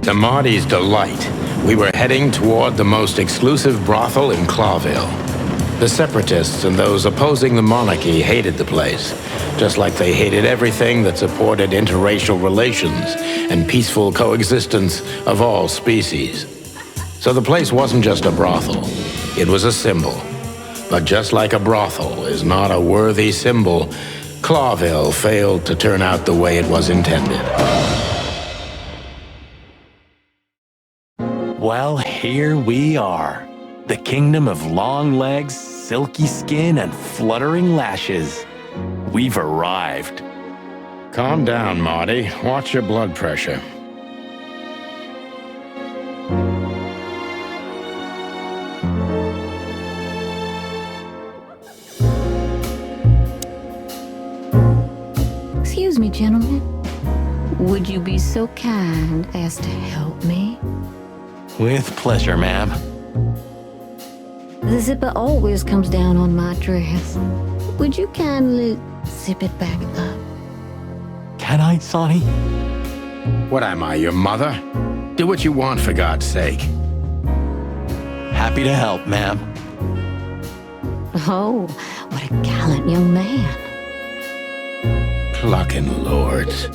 To Marty's delight, we were heading toward the most exclusive brothel in Clawville. The separatists and those opposing the monarchy hated the place, just like they hated everything that supported interracial relations and peaceful coexistence of all species. So the place wasn't just a brothel, it was a symbol. But just like a brothel is not a worthy symbol, Clawville failed to turn out the way it was intended. Well, here we are. The kingdom of long legs, silky skin, and fluttering lashes. We've arrived. Calm down, Marty. Watch your blood pressure. Excuse me, gentlemen. Would you be so kind as to help me? With pleasure, ma'am. The zipper always comes down on my dress. Would you kindly zip it back up? Can I, Sonny? What am I, your mother? Do what you want, for God's sake. Happy to help, ma'am. Oh, what a gallant young man. Clucking lords.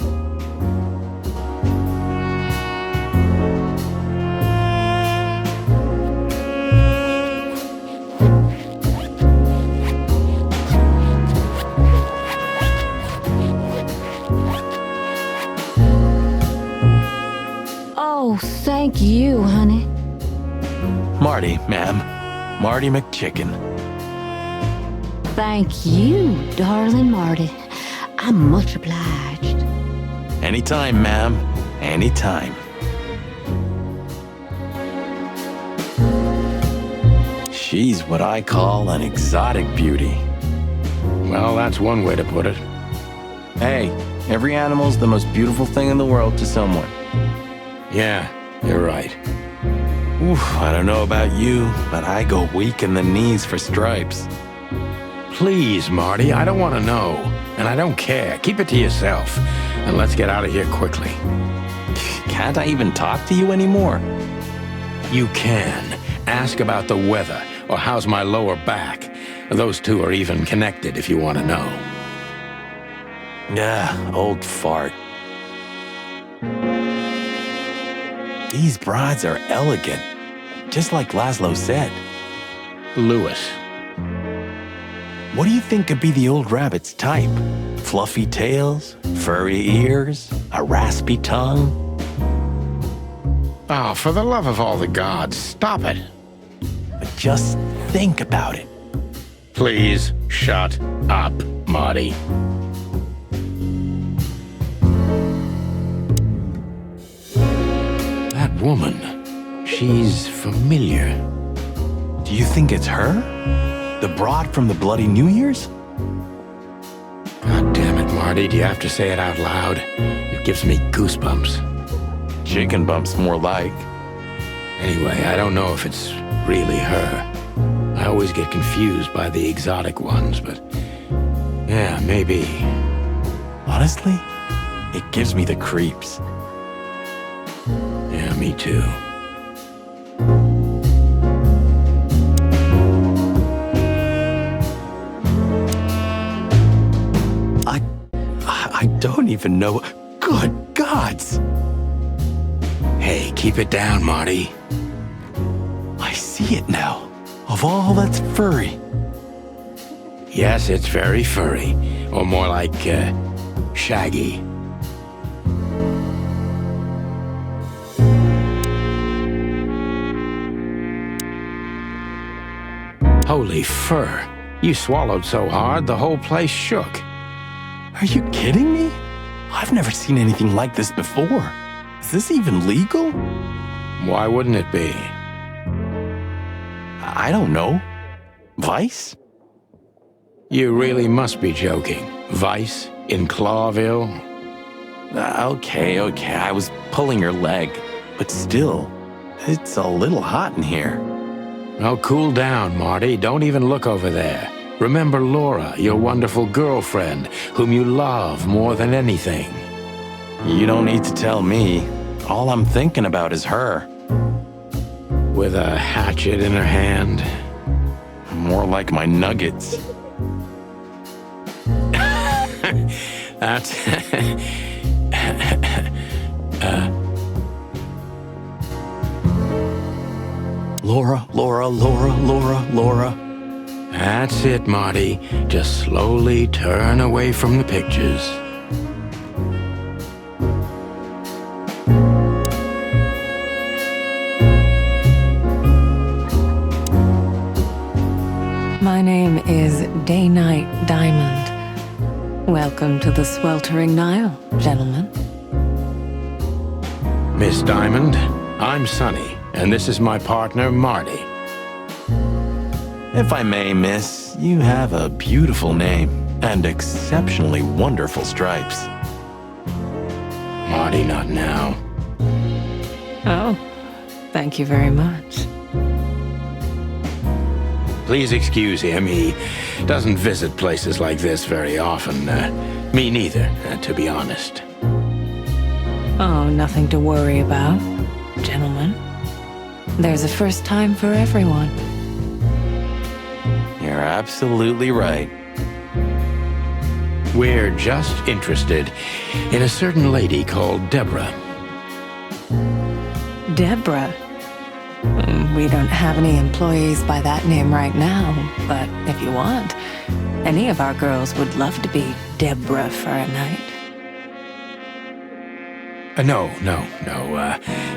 Oh, thank you, honey. Marty, ma'am. Marty McChicken. Thank you, darling Marty. I'm much obliged. Anytime, ma'am. Anytime. She's what I call an exotic beauty. Well, that's one way to put it. Hey, every animal's the most beautiful thing in the world to someone. Yeah, you're right. Oof, I don't know about you, but I go weak in the knees for stripes. Please, Marty, I don't want to know. And I don't care. Keep it to yourself. And let's get out of here quickly. Can't I even talk to you anymore? You can. Ask about the weather, or how's my lower back. Those two are even connected if you want to know. Old fart. These brides are elegant, just like Laszlo said. Lewis. What do you think could be the old rabbit's type? Fluffy tails, furry ears, a raspy tongue? Oh, for the love of all the gods, stop it. But just think about it. Please shut up, Marty. That woman, she's familiar. Do you think it's her? The broad from the Bloody New Year's? God damn it, Marty, do you have to say it out loud? It gives me goosebumps. Chicken bumps, more like. Anyway, I don't know if it's really her. I always get confused by the exotic ones, but yeah, maybe. Honestly, it gives me the creeps. Yeah, me too. I don't even know. Good gods! Hey, keep it down, Marty. I see it now. Of all that's furry. Yes, it's very furry. Or more like, shaggy. Holy fur. You swallowed so hard, the whole place shook. Are you kidding me? I've never seen anything like this before. Is this even legal? Why wouldn't it be? I don't know. Vice? You really must be joking. Vice in Clawville? Okay, I was pulling your leg. But still, it's a little hot in here. Oh, cool down, Marty. Don't even look over there. Remember Laura, your wonderful girlfriend, whom you love more than anything. You don't need to tell me. all I'm thinking about is her. With a hatchet in her hand. More like my nuggets. That's... Laura. That's it, Marty. Just slowly turn away from the pictures. My name is Day-Night Diamond. Welcome to the sweltering Nile, gentlemen. Miss Diamond, I'm Sonny, and this is my partner, Marty. If I may, miss, you have a beautiful name and exceptionally wonderful stripes. Marty, not now. Oh, thank you very much. Please excuse him. He doesn't visit places like this very often. Me neither, to be honest. Oh, nothing to worry about, gentlemen. There's a first time for everyone. You're absolutely right. We're just interested in a certain lady called Deborah. Deborah. We don't have any employees by that name right now, but if you want, any of our girls would love to be Deborah for a night. No.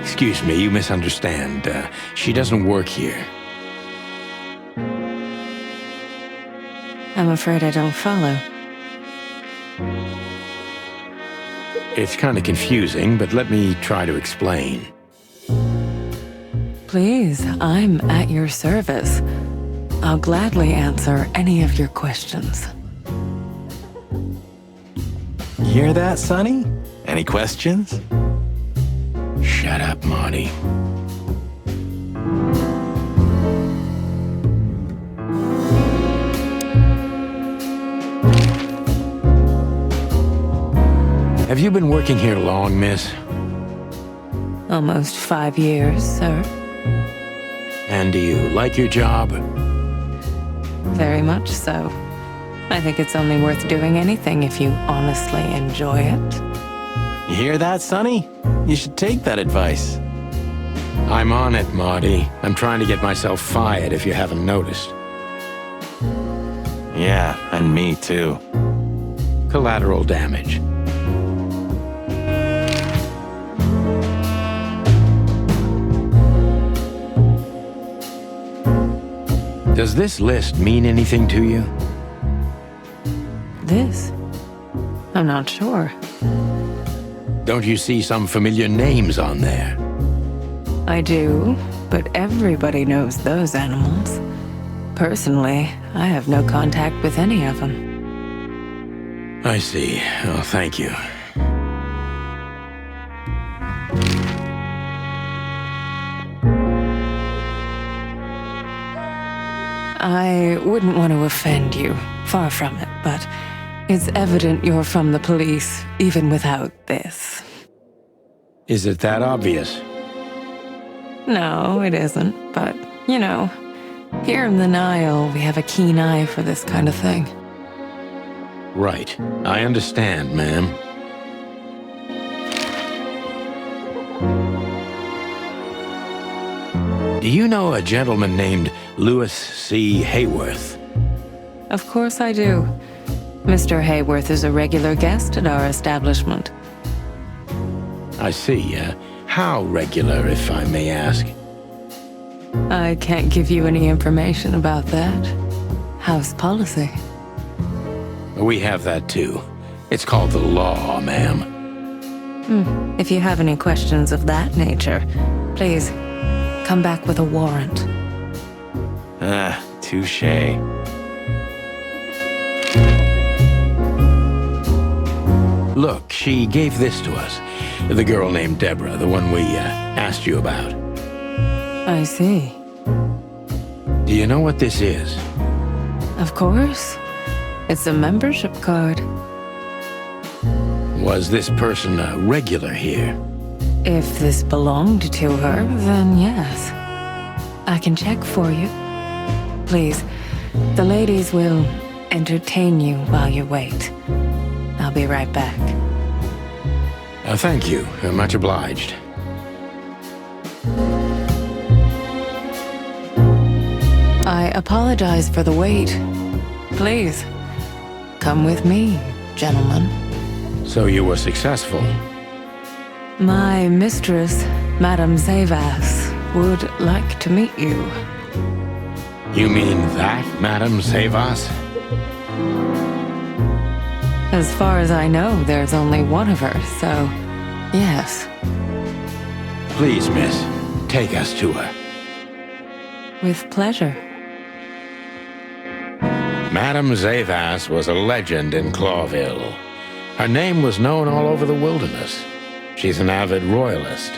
Excuse me, you misunderstand. She doesn't work here. I'm afraid I don't follow. It's kind of confusing, but let me try to explain. Please, I'm at your service. I'll gladly answer any of your questions. You hear that, Sonny? Any questions? Shut up, Marty. Have you been working here long, miss? Almost 5 years, sir. And do you like your job? Very much so. I think it's only worth doing anything if you honestly enjoy it. You hear that, Sonny? You should take that advice. I'm on it, Marty. I'm trying to get myself fired if you haven't noticed. Yeah, and me too. Collateral damage. Does this list mean anything to you? This? I'm not sure. Don't you see some familiar names on there? I do, but everybody knows those animals. Personally, I have no contact with any of them. I see. Oh, thank you. I wouldn't want to offend you, far from it, but it's evident you're from the police, even without this. Is it that obvious? No, it isn't, but, you know, here in the Nile, we have a keen eye for this kind of thing. Right. I understand, ma'am. Do you know a gentleman named Louis C. Hayworth? Of course I do. Mr. Hayworth is a regular guest at our establishment. I see. How regular, if I may ask? I can't give you any information about that. House policy. We have that too. It's called the law, ma'am. If you have any questions of that nature, please come back with a warrant. Touché. Look, she gave this to us. The girl named Deborah, the one we asked you about. I see. Do you know what this is? Of course. It's a membership card. Was this person a regular here? If this belonged to her, then yes. I can check for you. Please, the ladies will entertain you while you wait. I'll be right back. Thank you. Much obliged. I apologize for the wait. Please, come with me, gentlemen. So you were successful. My mistress, Madame Zavas, would like to meet you. You mean that, Madame Zavas? As far as I know, there's only one of her, so yes. Please, miss, take us to her. With pleasure. Madame Zavas was a legend in Clawville. Her name was known all over the wilderness. She's an avid royalist,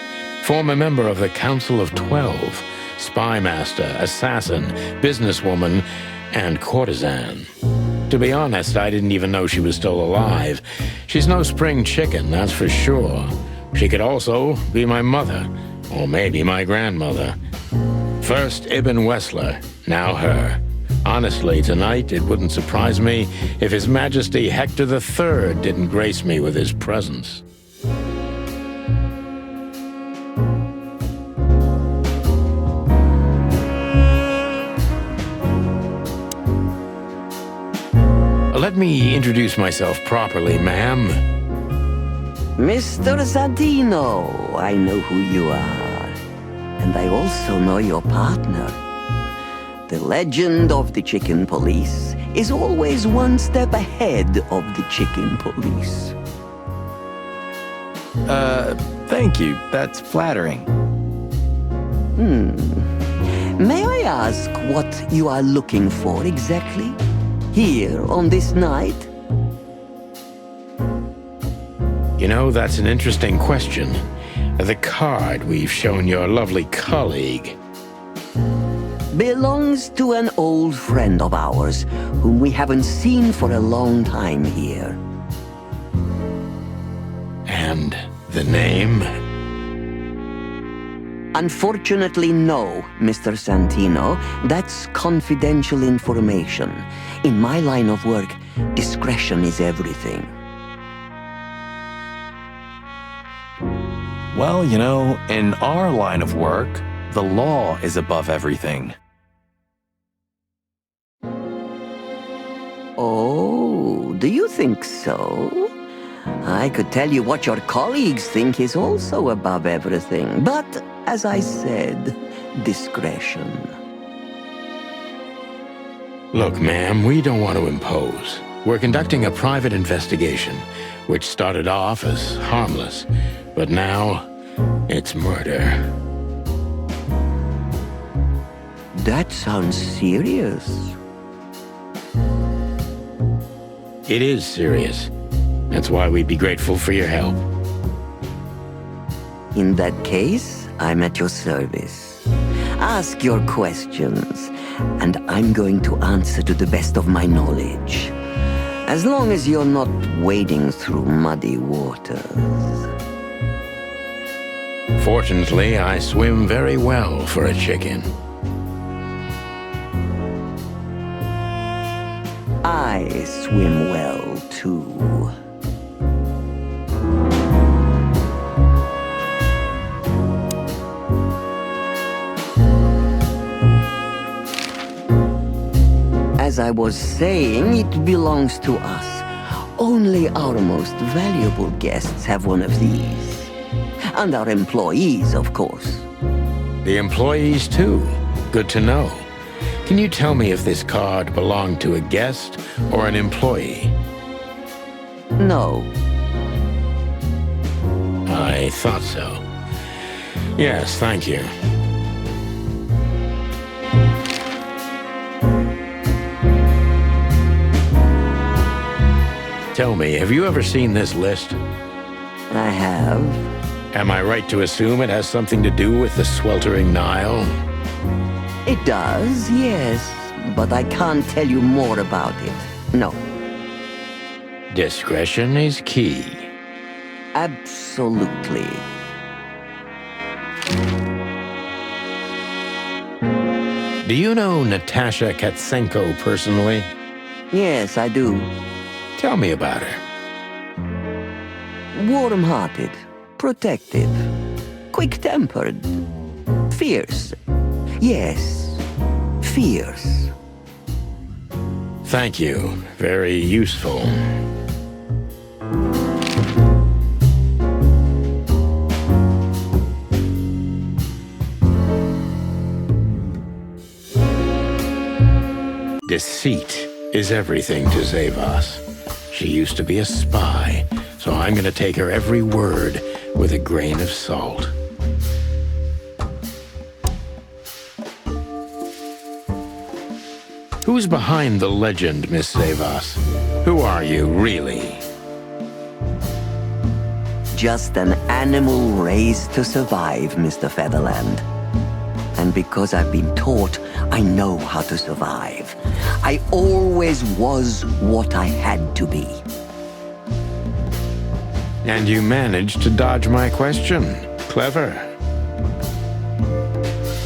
former member of the Council of 12, spy master, assassin, businesswoman, and courtesan. To be honest, I didn't even know she was still alive. She's no spring chicken, that's for sure. She could also be my mother, or maybe my grandmother. First Ibn Wessler, now her. Honestly, tonight it wouldn't surprise me if His Majesty Hector III didn't grace me with his presence. Let me introduce myself properly, ma'am. Mr. Santino, I know who you are. And I also know your partner. The legend of the Chicken Police is always one step ahead of the Chicken Police. Thank you. That's flattering. May I ask what you are looking for exactly? Here on this night? You know, that's an interesting question. The card we've shown your lovely colleague Belongs to an old friend of ours, whom we haven't seen for a long time here. and the name? Unfortunately, no, Mr. Santino. That's confidential information. In my line of work, discretion is everything. Well, you know, in our line of work, the law is above everything. Oh, do you think so? I could tell you what your colleagues think is also above everything, but, as I said, discretion. Look, ma'am, we don't want to impose. We're conducting a private investigation, which started off as harmless, but now it's murder. That sounds serious. It is serious. That's why we'd be grateful for your help. In that case, I'm at your service. Ask your questions, and I'm going to answer to the best of my knowledge. As long as you're not wading through muddy waters. Fortunately, I swim very well for a chicken. I swim well, too. As I was saying, it belongs to us. Only our most valuable guests have one of these. And our employees, of course. The employees, too. Good to know. Can you tell me if this card belonged to a guest or an employee? No. I thought so. Yes, thank you. Tell me, have you ever seen this list? I have. Am I right to assume it has something to do with the sweltering Nile? It does, yes, but I can't tell you more about it. No. Discretion is key. Absolutely. Do you know Natasha Katsenko personally? Yes, I do. Tell me about her. Warm-hearted, protective, quick-tempered, fierce. Yes, fierce. Thank you. Very useful. Deceit is everything to Zavas. She used to be a spy, so I'm going to take her every word with a grain of salt. Who's behind the legend, Miss Zavas? Who are you, really? Just an animal raised to survive, Mr. Featherland. And because I've been taught, I know how to survive. I always was what I had to be. And you managed to dodge my question. Clever.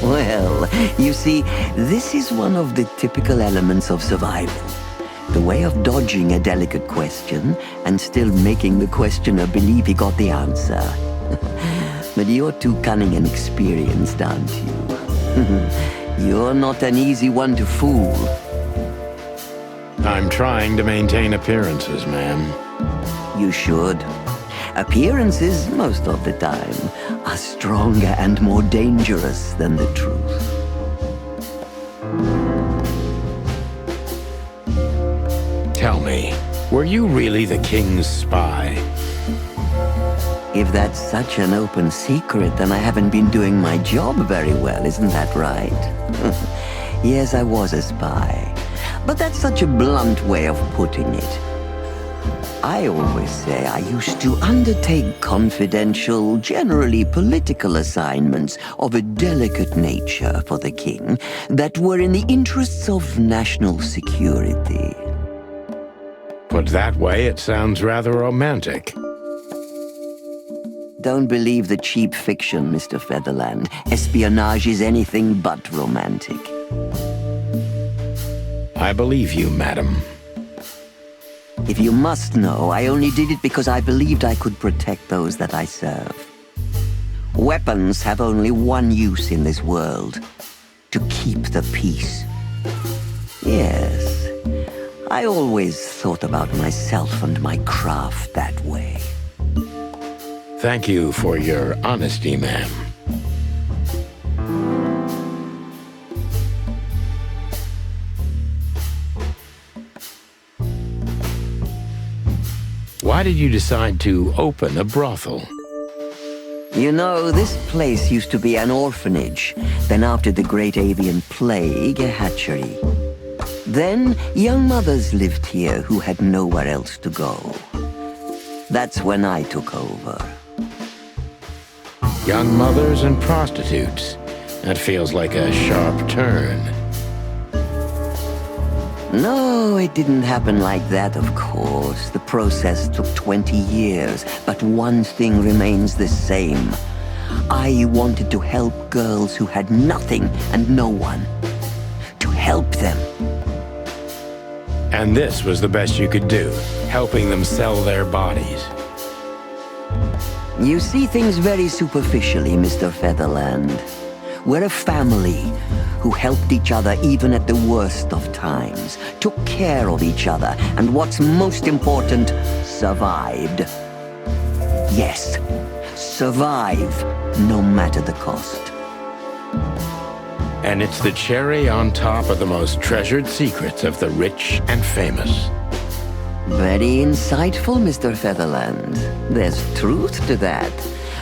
Well, you see, this is one of the typical elements of survival. The way of dodging a delicate question and still making the questioner believe he got the answer. But you're too cunning and experienced, aren't you? You're not an easy one to fool. I'm trying to maintain appearances, ma'am. You should. Appearances, most of the time, are stronger and more dangerous than the truth. Tell me, were you really the king's spy? If that's such an open secret, then I haven't been doing my job very well, isn't that right? Yes, I was a spy. But that's such a blunt way of putting it. I always say I used to undertake confidential, generally political assignments of a delicate nature for the king that were in the interests of national security. Put that way, it sounds rather romantic. Don't believe the cheap fiction, Mr. Featherland. Espionage is anything but romantic. I believe you, madam. If you must know, I only did it because I believed I could protect those that I serve. Weapons have only one use in this world: to keep the peace. Yes, I always thought about myself and my craft that way. Thank you for your honesty, ma'am. Why did you decide to open a brothel? You know, this place used to be an orphanage. Then after the Great Avian Plague, a hatchery. Then young mothers lived here who had nowhere else to go. That's when I took over. Young mothers and prostitutes. That feels like a sharp turn. No, it didn't happen like that, of course. The process took 20 years, but one thing remains the same. I wanted to help girls who had nothing and no one. To help them. And this was the best you could do, helping them sell their bodies. You see things very superficially, Mr. Featherland. We're a family who helped each other even at the worst of times, took care of each other, and what's most important, survived. Yes, survive, no matter the cost. And it's the cherry on top of the most treasured secrets of the rich and famous. Very insightful, Mr. Featherland. There's truth to that.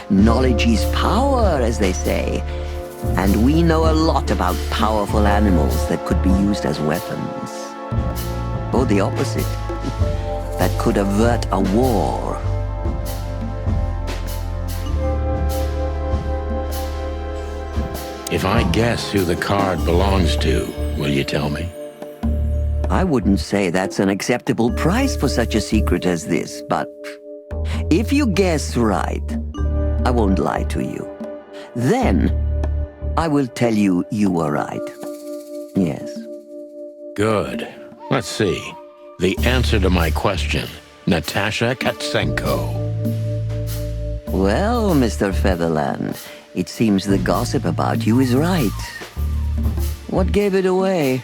Knowledge is power, as they say. And we know a lot about powerful animals that could be used as weapons. Or the opposite. That could avert a war. If I guess who the card belongs to, will you tell me? I wouldn't say that's an acceptable price for such a secret as this, but if you guess right, I won't lie to you. Then I will tell you you were right. Yes. Good. Let's see. The answer to my question. Natasha Katsenko. Well, Mr. Featherland, it seems the gossip about you is right. What gave it away?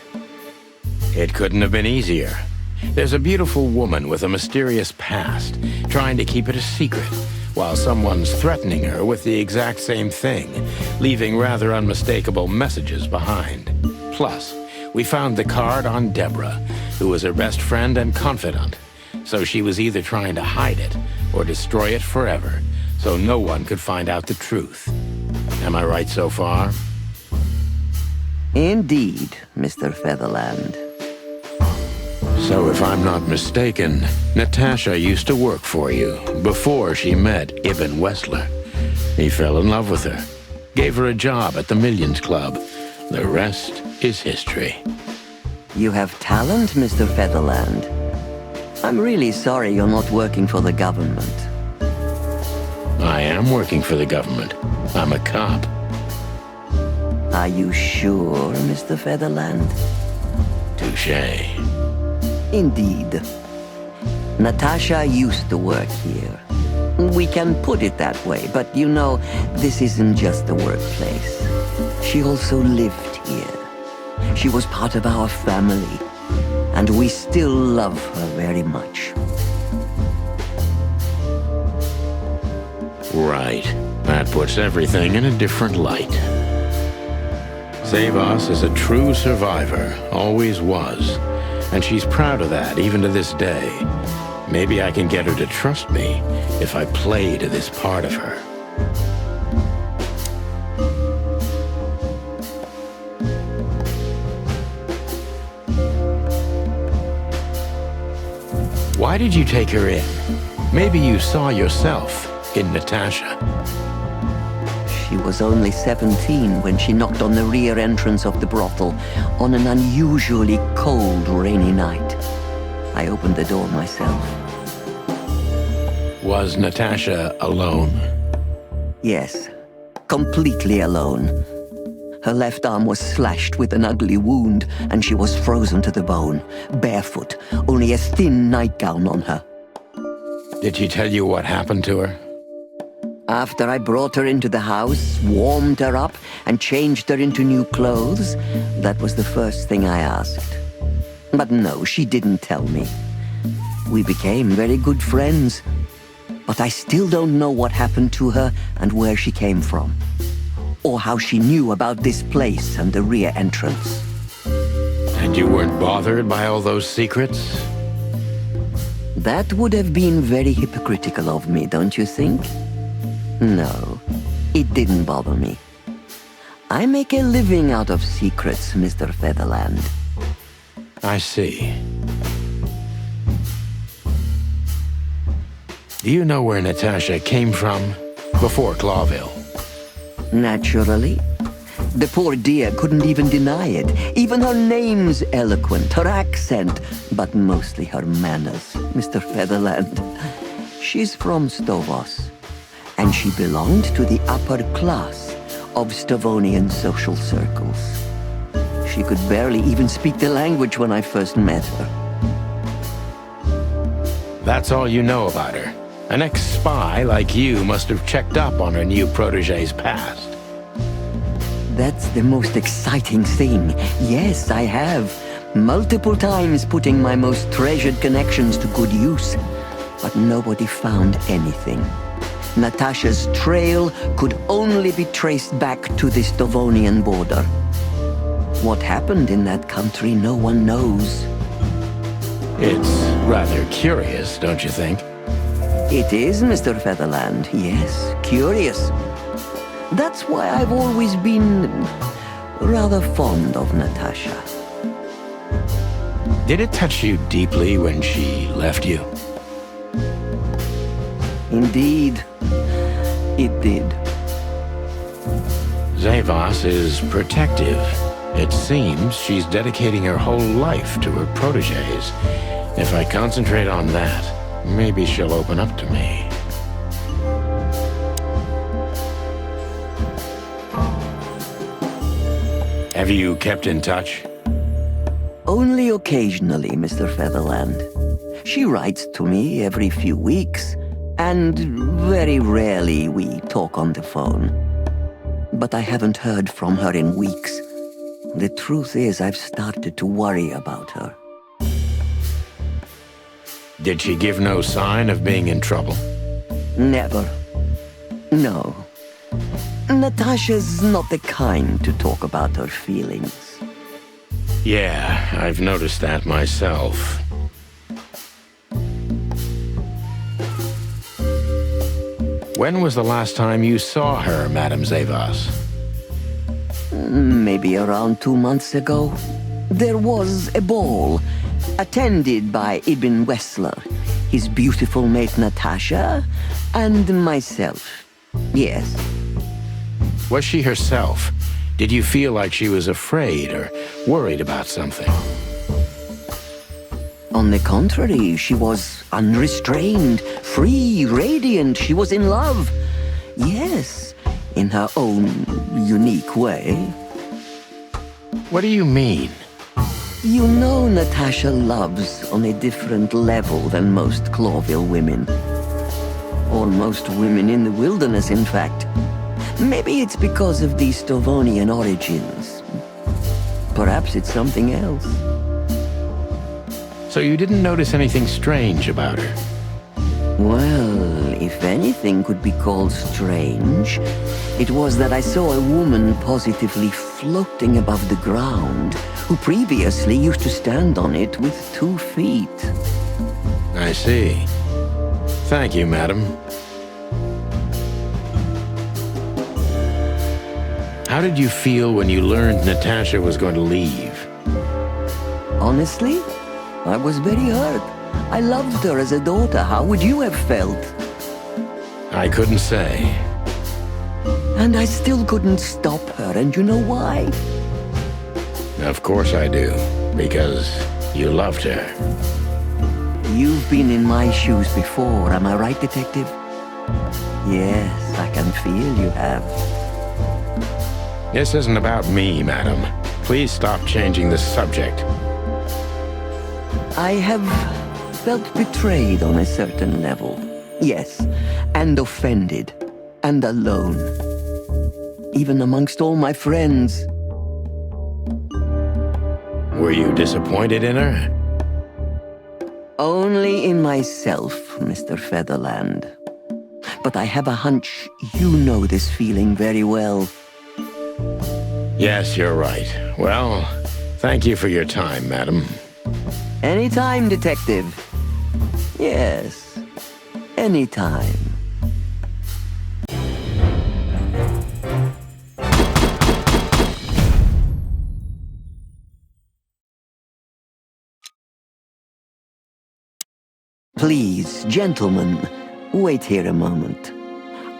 It couldn't have been easier. There's a beautiful woman with a mysterious past, trying to keep it a secret, while someone's threatening her with the exact same thing, leaving rather unmistakable messages behind. Plus, we found the card on Deborah, who was her best friend and confidant, so she was either trying to hide it or destroy it forever, so no one could find out the truth. Am I right so far? Indeed, Mr. Featherland. So if I'm not mistaken, Natasha used to work for you before she met Ibn Wessler. He fell in love with her, gave her a job at the Millions Club. The rest is history. You have talent, Mr. Featherland. I'm really sorry you're not working for the government. I am working for the government. I'm a cop. Are you sure, Mr. Featherland? Touché. Indeed. Natasha used to work here. We can put it that way, but you know, this isn't just a workplace. She also lived here. She was part of our family, and we still love her very much. Right. That puts everything in a different light. Zavos is a true survivor, always was. And she's proud of that, even to this day. Maybe I can get her to trust me if I play to this part of her. Why did you take her in? Maybe you saw yourself in Natasha. She was only 17 when she knocked on the rear entrance of the brothel on an unusually cold, rainy night. I opened the door myself. Was Natasha alone? Yes, completely alone. Her left arm was slashed with an ugly wound, and she was frozen to the bone, barefoot, only a thin nightgown on her. Did she tell you what happened to her? After I brought her into the house, warmed her up, and changed her into new clothes, that was the first thing I asked. But no, she didn't tell me. We became very good friends, but I still don't know what happened to her and where she came from, or how she knew about this place and the rear entrance. And you weren't bothered by all those secrets? That would have been very hypocritical of me, don't you think? No, it didn't bother me. I make a living out of secrets, Mr. Featherland. I see. Do you know where Natasha came from before Clawville? Naturally. The poor dear couldn't even deny it. Even her name's eloquent, her accent, but mostly her manners, Mr. Featherland. She's from Stovos, and she belonged to the upper class of Stavonian social circles. She could barely even speak the language when I first met her. That's all you know about her. An ex-spy like you must have checked up on her new protege's past. That's the most exciting thing. Yes, I have. Multiple times putting my most treasured connections to good use. But nobody found anything. Natasha's trail could only be traced back to the Stavonian border. What happened in that country, no one knows. It's rather curious, don't you think? It is, Mr. Featherland. Yes, curious. That's why I've always been rather fond of Natasha. Did it touch you deeply when she left you? Indeed, it did. Zavos is protective. It seems she's dedicating her whole life to her proteges. If I concentrate on that, maybe she'll open up to me. Have you kept in touch? Only occasionally, Mr. Featherland. She writes to me every few weeks, and very rarely we talk on the phone. But I haven't heard from her in weeks. The truth is, I've started to worry about her. Did she give no sign of being in trouble? Never. No. Natasha's not the kind to talk about her feelings. Yeah, I've noticed that myself. When was the last time you saw her, Madame Zaivas? Maybe around 2 months ago. There was a ball, attended by Ibn Wessler, his beautiful mate Natasha, and myself. Yes. Was she herself? Did you feel like she was afraid or worried about something? On the contrary, she was unrestrained, free, radiant. She was in love. Yes, in her own unique way. What do you mean? You know Natasha loves on a different level than most Clawville women. Or most women in the wilderness, in fact. Maybe it's because of the Stovonian origins. Perhaps it's something else. So you didn't notice anything strange about her? Well, if anything could be called strange, it was that I saw a woman positively floating above the ground, who previously used to stand on it with 2 feet. I see. Thank you, madam. How did you feel when you learned Natasha was going to leave? Honestly, I was very hurt. I loved her as a daughter. How would you have felt? I couldn't say. And I still couldn't stop her, and you know why? Of course I do, because you loved her. You've been in my shoes before, am I right, Detective? Yes, I can feel you have. This isn't about me, madam. Please stop changing the subject. I have felt betrayed on a certain level. Yes, and offended, and alone. Even amongst all my friends. Were you disappointed in her? Only in myself, Mr. Featherland. But I have a hunch you know this feeling very well. Yes, you're right. Well, thank you for your time, madam. Anytime, Detective. Yes, anytime. Please, gentlemen, wait here a moment.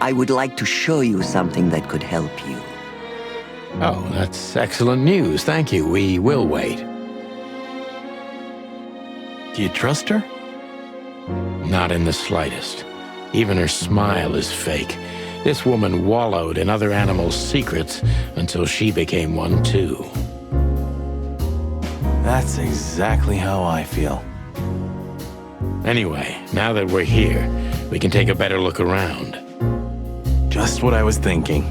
I would like to show you something that could help you. Oh, that's excellent news. Thank you. We will wait. Do you trust her? Not in the slightest. Even her smile is fake. This woman wallowed in other animals' secrets until she became one too. That's exactly how I feel. Anyway, now that we're here, we can take a better look around. Just what I was thinking.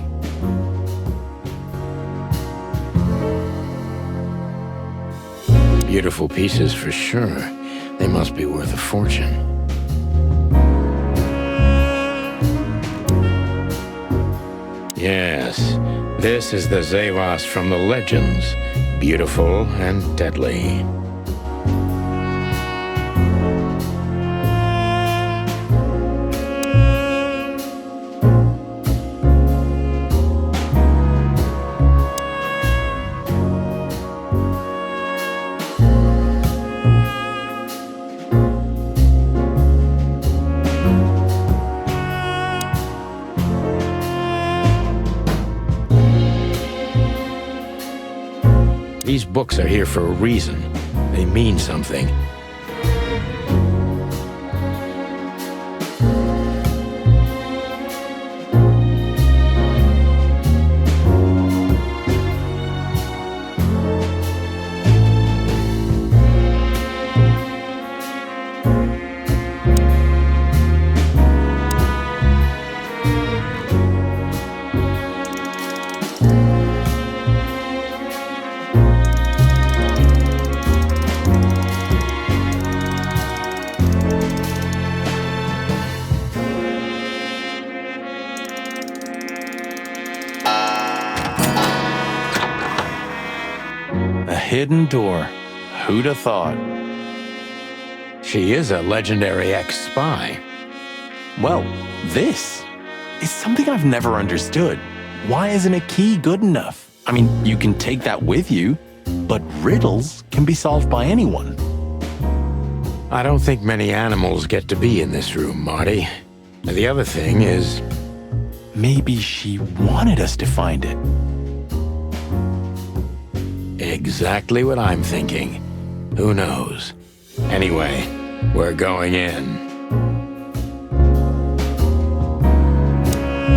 Beautiful pieces for sure. They must be worth a fortune. Yes, this is the Zaivas from the legends. Beautiful and deadly. These books are here for a reason. They mean something. hidden door. Who'd have thought? She is a legendary ex-spy. Well, this is something I've never understood. Why isn't a key good enough? I mean, you can take that with you, but riddles can be solved by anyone. I don't think many animals get to be in this room, Marty. And the other thing is... Maybe she wanted us to find it. Exactly what I'm thinking. Who knows? Anyway, we're going in.